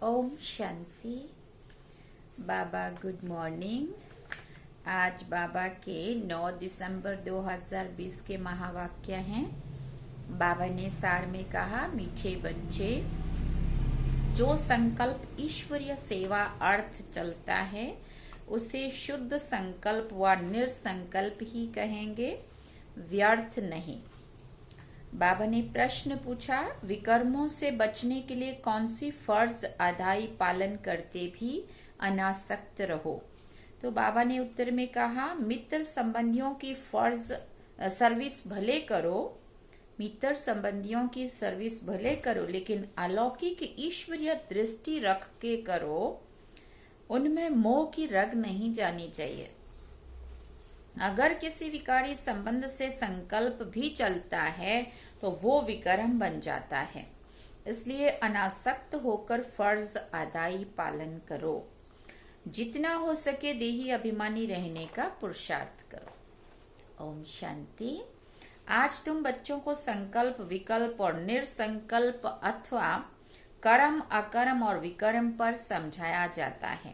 ओम शांति। बाबा good morning. आज बाबा के 9 दिसंबर 2020 के महावाक्य हैं। बाबा ने सार में कहा, मीठे बच्चे, जो संकल्प ईश्वरीय सेवा अर्थ चलता है उसे शुद्ध संकल्प व निर्संकल्प ही कहेंगे, व्यर्थ नहीं। बाबा ने प्रश्न पूछा, विकर्मों से बचने के लिए कौन सी फर्ज अदाई पालन करते भी अनासक्त रहो। तो बाबा ने उत्तर में कहा, मित्र संबंधियों की सर्विस भले करो, मित्र संबंधियों की सर्विस भले करो, लेकिन अलौकिक ईश्वरीय दृष्टि रख के करो। उनमें मोह की रग नहीं जानी चाहिए। अगर किसी विकारी संबंध से संकल्प भी चलता है तो वो विकर्म बन जाता है। इसलिए अनासक्त होकर फर्ज अदाई पालन करो। जितना हो सके देही अभिमानी रहने का पुरुषार्थ करो। ओम शांति। आज तुम बच्चों को संकल्प, विकल्प और निर्संकल्प अथवा कर्म, अकर्म और विकर्म पर समझाया जाता है।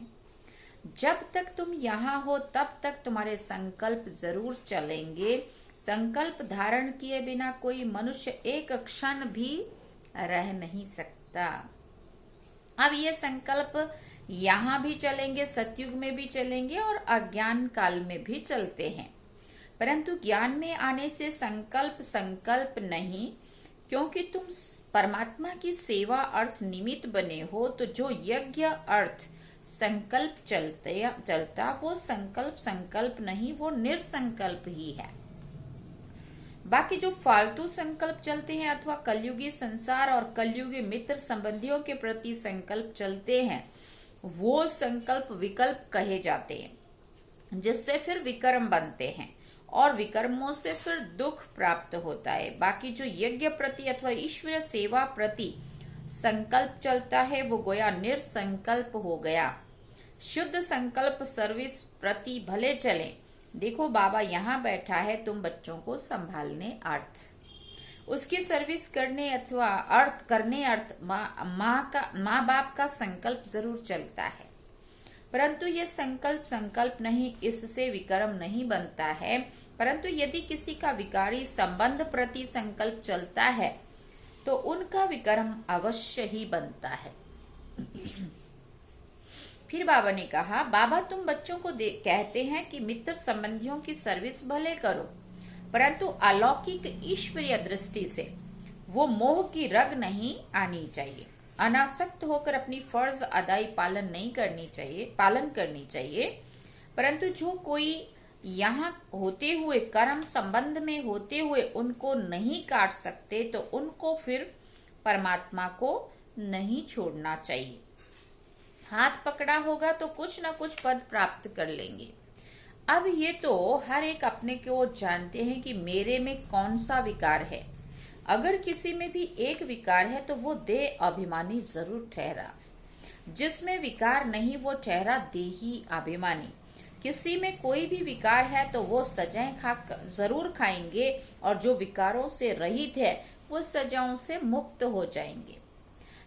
जब तक तुम यहाँ हो तब तक तुम्हारे संकल्प जरूर चलेंगे। संकल्प धारण किए बिना कोई मनुष्य एक क्षण भी रह नहीं सकता। अब ये संकल्प यहाँ भी चलेंगे, सतयुग में भी चलेंगे और अज्ञान काल में भी चलते हैं। परंतु ज्ञान में आने से संकल्प नहीं, क्योंकि तुम परमात्मा की सेवा अर्थ निमित्त बने हो। तो जो यज्ञ अर्थ संकल्प चलता वो संकल्प नहीं, वो निर्संकल्प ही है। बाकी जो फालतू संकल्प चलते हैं अथवा कलयुगी संसार और कलयुगी मित्र संबंधियों के प्रति संकल्प चलते हैं, वो संकल्प विकल्प कहे जाते हैं, जिससे फिर विकर्म बनते हैं और विकर्मों से फिर दुख प्राप्त होता है। बाकी जो यज्ञ प्रति अथवा ईश्वरीय सेवा प्रति संकल्प चलता है वो गोया निर्संकल्प हो गया। शुद्ध संकल्प सर्विस प्रति भले चले। देखो बाबा यहाँ बैठा है तुम बच्चों को संभालने अर्थ, उसकी सर्विस करने अथवा अर्थ माँ बाप का संकल्प जरूर चलता है। परंतु ये संकल्प नहीं, इससे विकर्म नहीं बनता है। परंतु यदि किसी का विकारी संबंध प्रति संकल्प चलता है तो उनका विकर्म अवश्य ही बनता है। फिर बाबा ने कहा, बाबा तुम बच्चों को कहते हैं कि मित्र संबंधियों की सर्विस भले करो, परंतु अलौकिक ईश्वरीय दृष्टि से वो मोह की रग नहीं आनी चाहिए। अनासक्त होकर अपनी फर्ज अदाई पालन करनी चाहिए। परंतु जो कोई यहाँ होते हुए, कर्म संबंध में होते हुए उनको नहीं काट सकते तो उनको फिर परमात्मा को नहीं छोड़ना चाहिए। हाथ पकड़ा होगा तो कुछ न कुछ पद प्राप्त कर लेंगे। अब ये तो हर एक अपने को जानते हैं कि मेरे में कौन सा विकार है। अगर किसी में भी एक विकार है तो वो देह अभिमानी जरूर ठहरा। जिसमें विकार नहीं वो ठहरा देही अभिमानी। किसी में कोई भी विकार है तो वो सजाएं जरूर खाएंगे, और जो विकारों से रहित है वो सजाओं से मुक्त हो जाएंगे।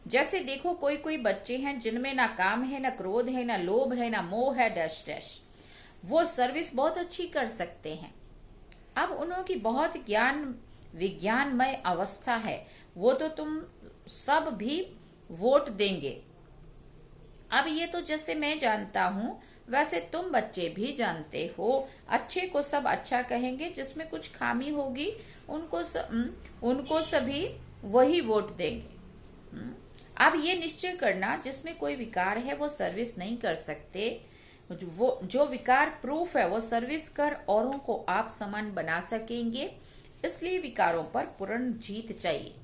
जैसे देखो कोई बच्चे हैं जिनमें ना काम है, ना क्रोध है, ना लोभ है, ना मोह है, डैश डैश। वो सर्विस बहुत अच्छी कर सकते हैं। अब उनकी बहुत विज्ञानमय अवस्था है, वो तो तुम सब भी वोट देंगे। अब ये तो जैसे मैं जानता हूँ वैसे तुम बच्चे भी जानते हो। अच्छे को सब अच्छा कहेंगे, जिसमें कुछ खामी होगी उनको सभी वही वोट देंगे। अब ये निश्चय करना, जिसमें कोई विकार है वो सर्विस नहीं कर सकते। वो जो विकार प्रूफ है वो सर्विस कर औरों को आप समान बना सकेंगे। इसलिए विकारों पर पूर्ण जीत चाहिए,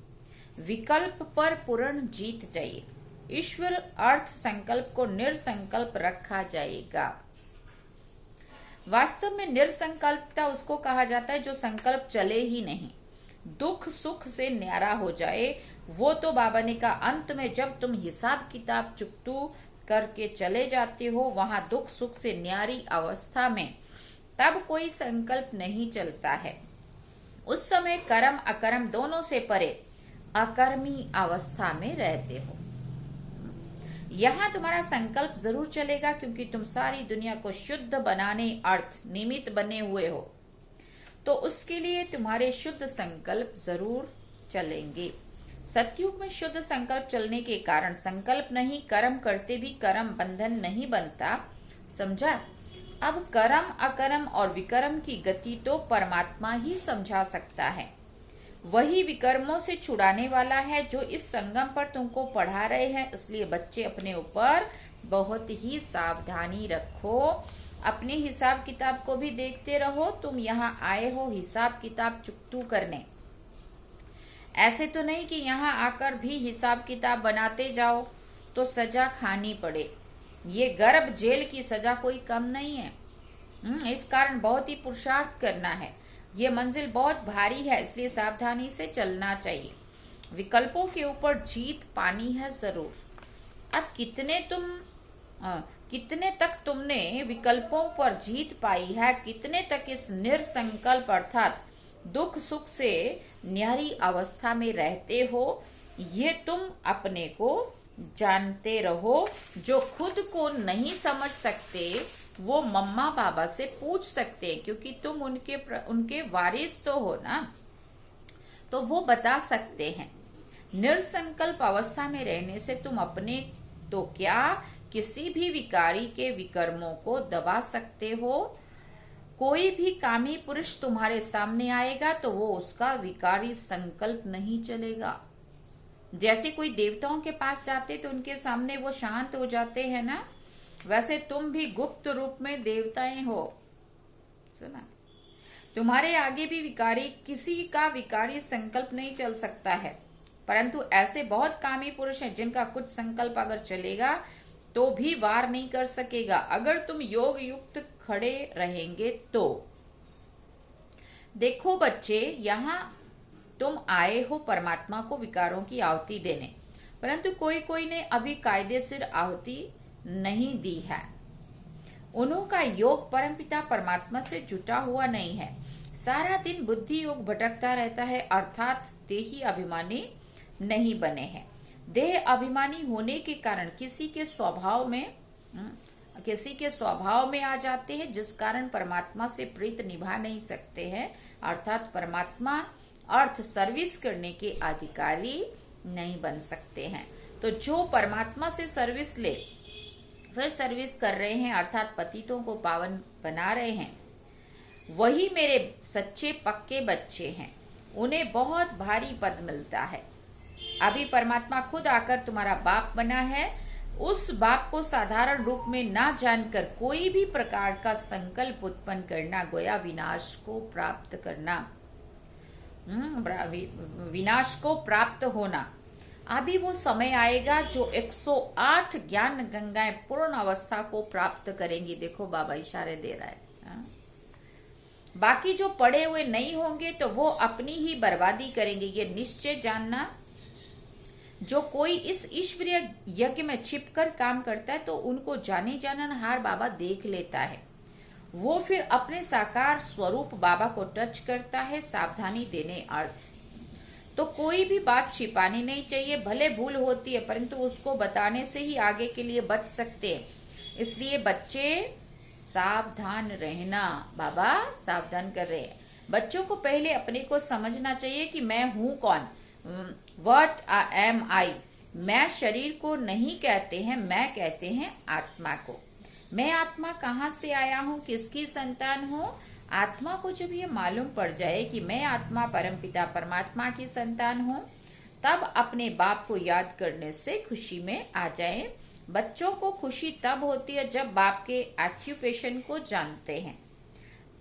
विकल्प पर पूर्ण जीत चाहिए। ईश्वर अर्थ संकल्प को निर्संकल्प रखा जाएगा। वास्तव में निर्संकल्पता उसको कहा जाता है जो संकल्प चले ही नहीं, दुख सुख से न्यारा हो जाए। वो तो बाबा ने कहा, अंत में जब तुम हिसाब किताब चुकतू करके चले जाते हो वहां दुख सुख से न्यारी अवस्था में, तब कोई संकल्प नहीं चलता है। उस समय कर्म अकर्म दोनों से परे अकर्मी अवस्था में रहते हो। यहाँ तुम्हारा संकल्प जरूर चलेगा, क्योंकि तुम सारी दुनिया को शुद्ध बनाने अर्थ निमित्त बने हुए हो, तो उसके लिए तुम्हारे शुद्ध संकल्प जरूर चलेंगे। सतयुग में शुद्ध संकल्प चलने के कारण संकल्प नहीं कर्म करते भी कर्म बंधन नहीं बनता, समझा। अब कर्म अकर्म और विकर्म की गति तो परमात्मा ही समझा सकता है, वही विकर्मों से छुड़ाने वाला है जो इस संगम पर तुमको पढ़ा रहे हैं। इसलिए बच्चे अपने ऊपर बहुत ही सावधानी रखो, अपने हिसाब किताब को भी देखते रहो। तुम यहाँ आए हो हिसाब किताब चुकतू करने, ऐसे तो नहीं कि यहाँ आकर भी हिसाब किताब बनाते जाओ तो सजा खानी पड़े। ये गर्भ जेल की सजा कोई कम नहीं है। इस कारण बहुत ही पुरुषार्थ करना है। ये मंजिल बहुत भारी है, इसलिए सावधानी से चलना चाहिए। विकल्पों के ऊपर जीत पानी है जरूर। अब कितने तक तुमने विकल्पों पर जीत पाई है, कितने तक इस निरसंकल्प अर्थात दुख सुख से न्यारी अवस्था में रहते हो, ये तुम अपने को जानते रहो। जो खुद को नहीं समझ सकते वो मम्मा बाबा से पूछ सकते हैं, क्योंकि तुम उनके वारिस तो हो ना, तो वो बता सकते हैं। निरसंकल्प अवस्था में रहने से तुम अपने तो क्या किसी भी विकारी के विकर्मों को दबा सकते हो। कोई भी कामी पुरुष तुम्हारे सामने आएगा तो वो उसका विकारी संकल्प नहीं चलेगा। जैसे कोई देवताओं के पास जाते तो उनके सामने वो शांत हो जाते हैं ना, वैसे तुम भी गुप्त रूप में देवताएं हो। सुना, तुम्हारे आगे भी किसी का विकारी संकल्प नहीं चल सकता है, परंतु ऐसे बहुत कामी पुरुष हैं जिनका कुछ संकल्प अगर चलेगा तो भी वार नहीं कर सकेगा, अगर तुम योग युक्त खड़े रहेंगे तो। देखो बच्चे, यहाँ तुम आए हो परमात्मा को विकारों की आहुति देने, परंतु कोई ने अभी कायदे से आहुति नहीं दी है। उन्होंने योग परमपिता परमात्मा से जुटा हुआ नहीं है। सारा दिन बुद्धि योग भटकता रहता है, अर्थात देही अभिमानी नहीं बने हैं। देह अभिमानी होने के कारण किसी के स्वभाव में आ जाते हैं, जिस कारण परमात्मा से प्रीत निभा नहीं सकते हैं, अर्थात परमात्मा अर्थ सर्विस करने के अधिकारी नहीं बन सकते हैं। तो जो परमात्मा से सर्विस ले फिर सर्विस कर रहे हैं, अर्थात पतितों को पावन बना रहे हैं, वही मेरे सच्चे पक्के बच्चे हैं। उन्हें बहुत भारी पद मिलता है। अभी परमात्मा खुद आकर तुम्हारा बाप बना है। उस बाप को साधारण रूप में ना जानकर कोई भी प्रकार का संकल्प उत्पन्न करना गोया विनाश को प्राप्त करना, विनाश को प्राप्त होना। अभी वो समय आएगा जो 108 ज्ञान गंगाएं पूर्ण अवस्था को प्राप्त करेंगी। देखो बाबा इशारे दे रहा है। बाकी जो पड़े हुए नहीं होंगे तो वो अपनी ही बर्बादी करेंगे, ये निश्चय जानना। जो कोई इस ईश्वरीय यज्ञ में छिपकर काम करता है तो उनको जाने जाननहार बाबा देख लेता है। वो फिर अपने साकार स्वरूप बाबा को टच करता है, सावधानी देने अर्थ। तो कोई भी बात छिपानी नहीं चाहिए, भले भूल होती है परंतु उसको बताने से ही आगे के लिए बच सकते हैं। इसलिए बच्चे सावधान रहना, बाबा सावधान कर रहे हैं। बच्चों को पहले अपने को समझना चाहिए कि मैं हूं कौन, What am I। मैं शरीर को नहीं कहते हैं, मैं कहते हैं आत्मा को। मैं आत्मा कहाँ से आया हूँ, किसकी संतान हूँ। आत्मा को जब ये मालूम पड़ जाए कि मैं आत्मा परमपिता परमात्मा की संतान हूँ, तब अपने बाप को याद करने से खुशी में आ जाए। बच्चों को खुशी तब होती है जब बाप के ऑक्यूपेशन को जानते हैं।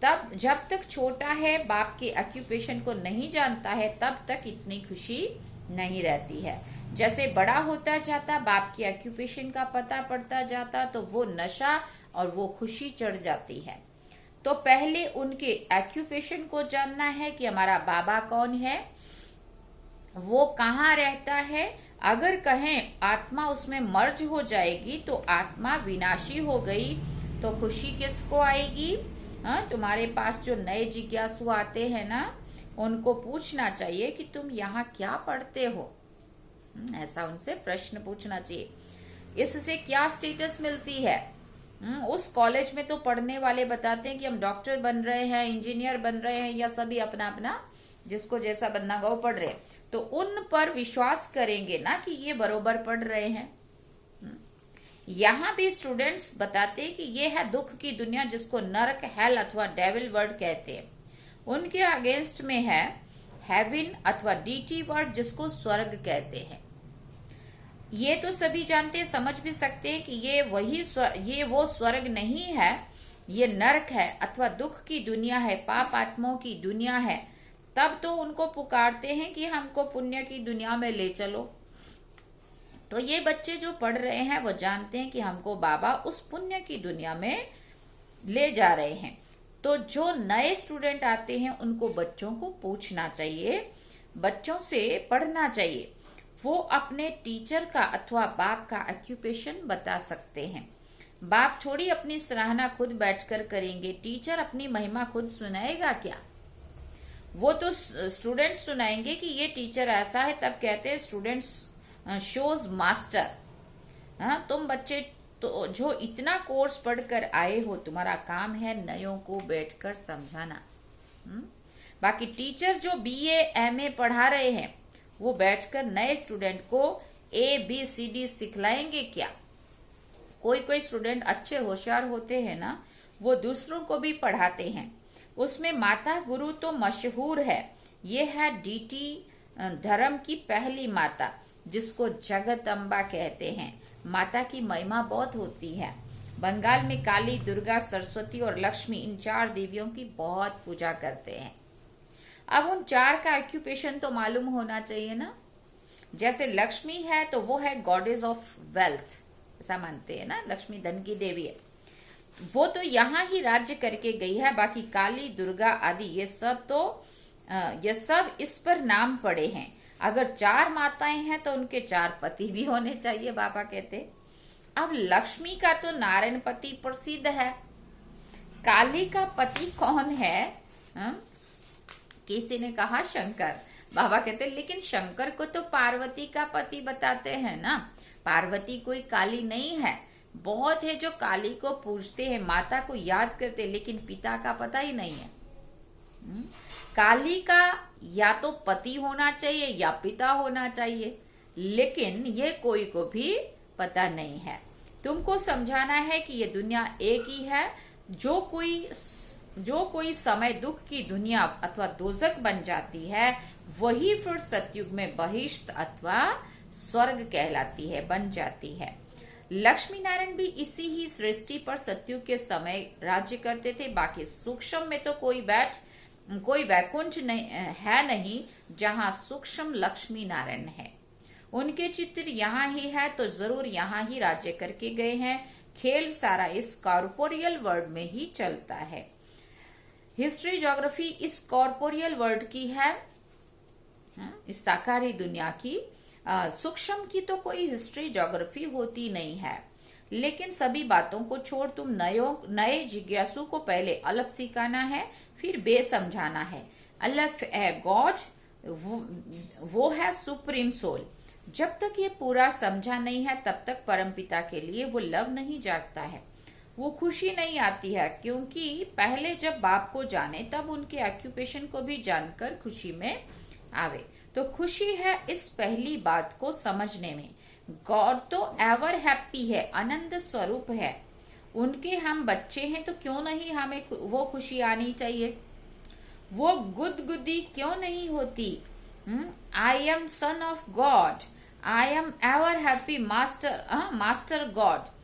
तब जब तक छोटा है बाप के ऑक्यूपेशन को नहीं जानता है, तब तक इतनी खुशी नहीं रहती है। जैसे बड़ा होता जाता, बाप के ऑक्यूपेशन का पता पड़ता जाता, तो वो नशा और वो खुशी चढ़ जाती है। तो पहले उनके ऑक्यूपेशन को जानना है कि हमारा बाबा कौन है, वो कहाँ रहता है। अगर कहें आत्मा उसमें मर्ज हो जाएगी तो आत्मा विनाशी हो गई, तो खुशी किसको आएगी। तुम्हारे पास जो नए जिज्ञासु आते हैं ना, उनको पूछना चाहिए कि तुम यहाँ क्या पढ़ते हो। ऐसा उनसे प्रश्न पूछना चाहिए इससे क्या स्टेटस मिलती है? उस कॉलेज में तो पढ़ने वाले बताते हैं कि हम डॉक्टर बन रहे हैं, इंजीनियर बन रहे हैं, या सभी अपना अपना जिसको जैसा बनना होगा वो पढ़ रहे हैं। तो उन पर विश्वास करेंगे ना कि ये बरोबर पढ़ रहे हैं। यहाँ भी स्टूडेंट्स बताते हैं कि ये है दुख की दुनिया, जिसको नरक, हेल अथवा डेविल वर्ड कहते हैं। उनके अगेंस्ट में है हेवन अथवा डीटी वर्ड, जिसको स्वर्ग कहते हैं। ये तो सभी जानते हैं, समझ भी सकते हैं कि ये वो स्वर्ग नहीं है, ये नरक है अथवा दुख की दुनिया है, पाप आत्माओं की दुनिया है। तब तो उनको पुकारते हैं कि हमको पुण्य की दुनिया में ले चलो। तो ये बच्चे जो पढ़ रहे हैं वो जानते हैं कि हमको बाबा उस पुण्य की दुनिया में ले जा रहे हैं। तो जो नए स्टूडेंट आते हैं उनको बच्चों को पूछना चाहिए, बच्चों से पढ़ना चाहिए। वो अपने टीचर का अथवा बाप का ऑक्यूपेशन बता सकते हैं। बाप थोड़ी अपनी सराहना खुद बैठकर करेंगे, टीचर अपनी महिमा खुद सुनाएगा क्या? वो तो स्टूडेंट सुनाएंगे कि ये टीचर ऐसा है, तब कहते हैं स्टूडेंट्स शोज मास्टर। तुम बच्चे तो जो इतना कोर्स पढ़कर आए हो, तुम्हारा काम है नयों को बैठकर समझाना। बाकी टीचर जो बीए एमए पढ़ा रहे हैं वो बैठकर नए स्टूडेंट को ABCD सिखलाएंगे क्या? कोई कोई स्टूडेंट अच्छे होशियार होते हैं ना, वो दूसरों को भी पढ़ाते हैं। उसमें माता गुरु तो मशहूर है। ये है डीटी धर्म की पहली माता, जिसको जगत अम्बा कहते हैं। माता की महिमा बहुत होती है। बंगाल में काली, दुर्गा, सरस्वती और लक्ष्मी, इन 4 देवियों की बहुत पूजा करते हैं। अब उन 4 का ऑक्यूपेशन तो मालूम होना चाहिए ना। जैसे लक्ष्मी है तो वो है गॉडेस ऑफ वेल्थ, ऐसा मानते हैं ना, लक्ष्मी धन की देवी है। वो तो यहाँ ही राज्य करके गई है। बाकी काली, दुर्गा आदि ये सब इस पर नाम पड़े हैं। अगर 4 माताएं हैं तो उनके 4 पति भी होने चाहिए, बाबा कहते। अब लक्ष्मी का तो नारायण पति प्रसिद्ध है। काली का पति कौन है? किसी ने कहा शंकर। बाबा कहते लेकिन शंकर को तो पार्वती का पति बताते हैं ना। पार्वती कोई काली नहीं है। बहुत है जो काली को पूजते हैं, माता को याद करते, लेकिन पिता का पता ही नहीं है। काली का या तो पति होना चाहिए या पिता होना चाहिए, लेकिन ये कोई को भी पता नहीं है। तुमको समझाना है कि ये दुनिया एक ही है। जो कोई समय दुख की दुनिया अथवा दोजक बन जाती है, वही फिर सतयुग में बहिष्ठ अथवा स्वर्ग कहलाती है, बन जाती है। लक्ष्मी नारायण भी इसी ही सृष्टि पर सतयुग के समय राज्य करते थे। बाकी सूक्ष्म में तो कोई वैकुंठ नहीं जहाँ सूक्ष्म लक्ष्मी नारायण है। उनके चित्र यहाँ ही है तो जरूर यहाँ ही राज्य करके गए हैं। खेल सारा इस कॉर्पोरियल वर्ल्ड में ही चलता है। हिस्ट्री ज्योग्राफी इस कॉर्पोरियल वर्ल्ड की है, इस साकारी दुनिया की। सूक्ष्म की तो कोई हिस्ट्री ज्योग्राफी होती नहीं है। लेकिन सभी बातों को छोड़ तुम नए जिज्ञासु को पहले अलफ सिखाना है, फिर बे समझाना है। अलफ है गॉड, वो है सुप्रीम सोल। जब तक ये पूरा समझा नहीं है तब तक परमपिता के लिए वो लव नहीं जागता है, वो खुशी नहीं आती है। क्योंकि पहले जब बाप को जाने तब उनके ऑक्यूपेशन को भी जानकर खुशी में आवे। तो खुशी है इस पहली बात को समझने में। गॉड तो एवर हैप्पी है, आनंद स्वरूप है। उनके हम बच्चे हैं तो क्यों नहीं हमें वो खुशी आनी चाहिए? वो गुदगुदी क्यों नहीं होती? I am son of God, I am ever happy master God.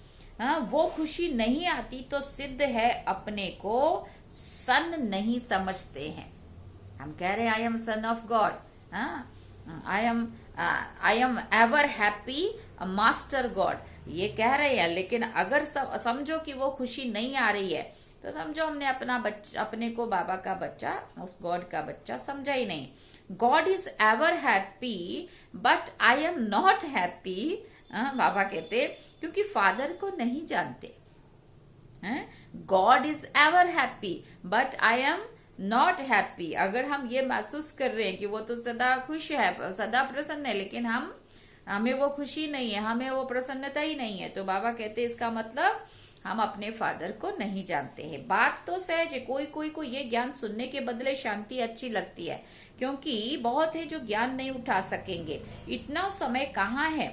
वो खुशी नहीं आती तो सिद्ध है अपने को सन नहीं समझते हैं। हम कह रहे हैं I am son of God, I am ever happy master God, ये कह रहे हैं। लेकिन अगर समझो कि वो खुशी नहीं आ रही है तो समझो हमने अपने को बाबा का बच्चा, उस गॉड का बच्चा समझा ही नहीं। God is ever happy but I am not happy, Baba कहते, क्योंकि फादर को नहीं जानते। God is ever happy but I am not happy. अगर हम ये महसूस कर रहे हैं कि वो तो सदा खुश है, सदा प्रसन्न है, लेकिन हम हमें वो खुशी नहीं है, हमें वो प्रसन्नता ही नहीं है। तो बाबा कहते हैं इसका मतलब हम अपने फादर को नहीं जानते हैं। बात तो सहज है, कोई कोई को ये ज्ञान सुनने के बदले शांति अच्छी लगती है, क्योंकि बहुत है जो ज्ञान नहीं उठा सकेंगे। इतना समय कहाँ है,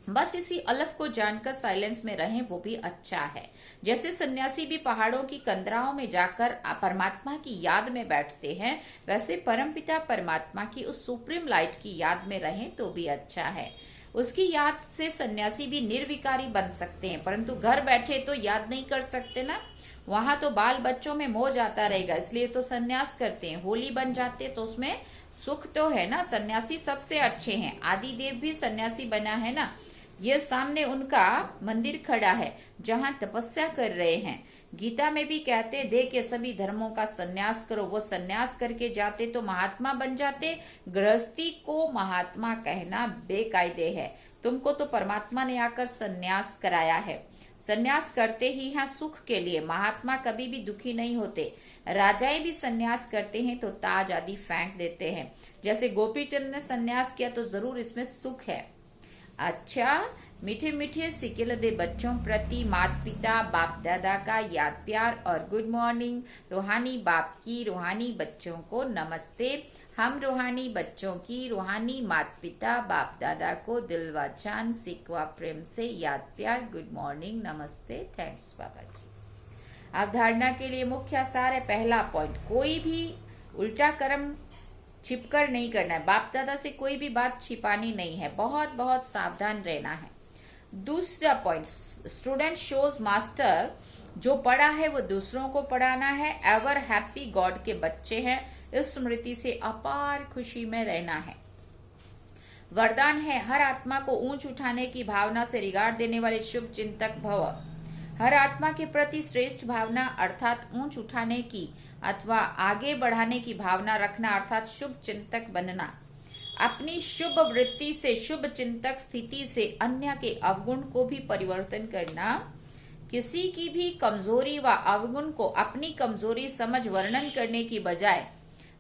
बस इसी अलफ को जानकर साइलेंस में रहें, वो भी अच्छा है। जैसे सन्यासी भी पहाड़ों की कंदराओं में जाकर परमात्मा की याद में बैठते हैं, वैसे परमपिता परमात्मा की उस सुप्रीम लाइट की याद में रहें तो भी अच्छा है। उसकी याद से सन्यासी भी निर्विकारी बन सकते हैं, परंतु घर बैठे तो याद नहीं कर सकते ना, वहां तो बाल बच्चों में मोह जाता रहेगा, इसलिए तो सन्यास करते हैं। होली बन जाते तो उसमें सुख तो है ना। सन्यासी सबसे अच्छे हैं, आदिदेव भी सन्यासी बना है ना। ये सामने उनका मंदिर खड़ा है जहां तपस्या कर रहे हैं। गीता में भी कहते दे के सभी धर्मों का सन्यास करो। वो सन्यास करके जाते तो महात्मा बन जाते। गृहस्थी को महात्मा कहना बेकायदे है। तुमको तो परमात्मा ने आकर सन्यास कराया है। सन्यास करते ही हैं सुख के लिए, महात्मा कभी भी दुखी नहीं होते। राजाएं भी सन्यास करते हैं तो ताज आदि फेंक देते हैं। जैसे गोपीचंद ने सन्यास किया तो जरूर इसमें सुख है। अच्छा, मीठे मीठे सिकिल दे बच्चों प्रति माता पिता बाप दादा का याद प्यार और गुड मॉर्निंग। रूहानी बाप की रूहानी बच्चों को नमस्ते। हम रूहानी बच्चों की रूहानी माता पिता बाप दादा को दिल व जान सिकवा प्रेम से याद प्यार, गुड मॉर्निंग, नमस्ते, थैंक्स बाबा जी। अवधारणा के लिए मुख्य सार है। पहला पॉइंट, कोई भी उल्टा कर्म छिपकर नहीं करना है। बाप दादा से कोई भी बात छिपानी नहीं है, बहुत बहुत सावधान रहना है। दूसरा पॉइंट, स्टूडेंट शोज मास्टर, जो पढ़ा है वो दूसरों को पढ़ाना है। एवर हैप्पी गॉड के बच्चे हैं, इस स्मृति से अपार खुशी में रहना है। वरदान है, हर आत्मा को ऊंच उठाने की भावना से रिगार्ड देने वाले शुभ चिंतक भव। हर आत्मा के प्रति श्रेष्ठ भावना अर्थात ऊंच उठाने की अथवा आगे बढ़ाने की भावना रखना अर्थात शुभ चिंतक बनना। अपनी शुभ वृत्ति से शुभ चिंतक स्थिति से अन्य के अवगुण को भी परिवर्तन करना। किसी की भी कमजोरी व अवगुण को अपनी कमजोरी समझ वर्णन करने की बजाय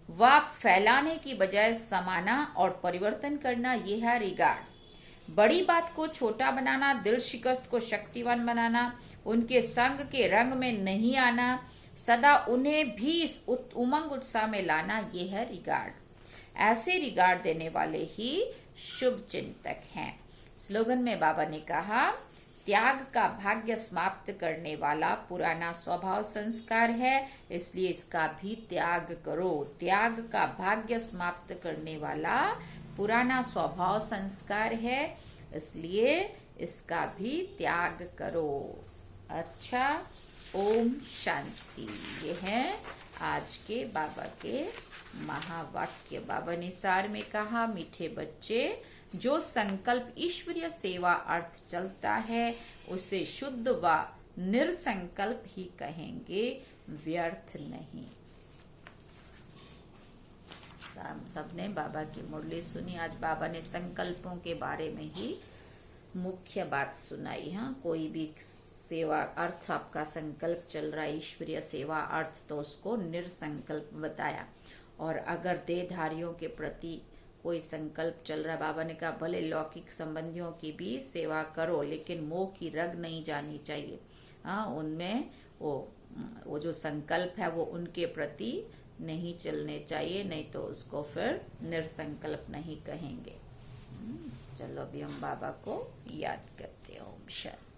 व फैलाने की बजाय समाना और परिवर्तन करना, यह है रिगार्ड। बड़ी बात को छोटा बनाना, दिल शिकस्त को शक्तिवान बनाना, उनके संग के रंग में नहीं आना, सदा उन्हें भी उमंग उत्साह में लाना, ये है रिगार्ड। ऐसे रिगार्ड देने वाले ही शुभ चिंतक हैं। स्लोगन में बाबा ने कहा, त्याग का भाग्य समाप्त करने वाला पुराना स्वभाव संस्कार है, इसलिए इसका भी त्याग करो। त्याग का भाग्य समाप्त करने वाला पुराना स्वभाव संस्कार है, इसलिए इसका भी त्याग करो। अच्छा, ओम शांति। ये है आज के बाबा के महावाक्य। बाबा ने सार में कहा, मीठे बच्चे, जो संकल्प ईश्वरीय सेवा अर्थ चलता है उसे शुद्ध व निर्संकल्प ही कहेंगे, व्यर्थ नहीं। हम सबने बाबा की मुरली सुनी। आज बाबा ने संकल्पों के बारे में ही मुख्य बात सुनाई। हाँ, कोई भी सेवा अर्थ आपका संकल्प चल रहा है, ईश्वरीय सेवा अर्थ, तो उसको निर्संकल्प बताया। और अगर देहधारियों के प्रति कोई संकल्प चल रहा है, बाबा ने कहा भले लौकिक संबंधियों की भी सेवा करो, लेकिन मोह की रग नहीं जानी चाहिए। हाँ, उनमें वो जो संकल्प है वो उनके प्रति नहीं चलने चाहिए, नहीं तो उसको फिर निर्संकल्प नहीं कहेंगे। चलो अभी हम बाबा को याद करते हैं। ओम शांति।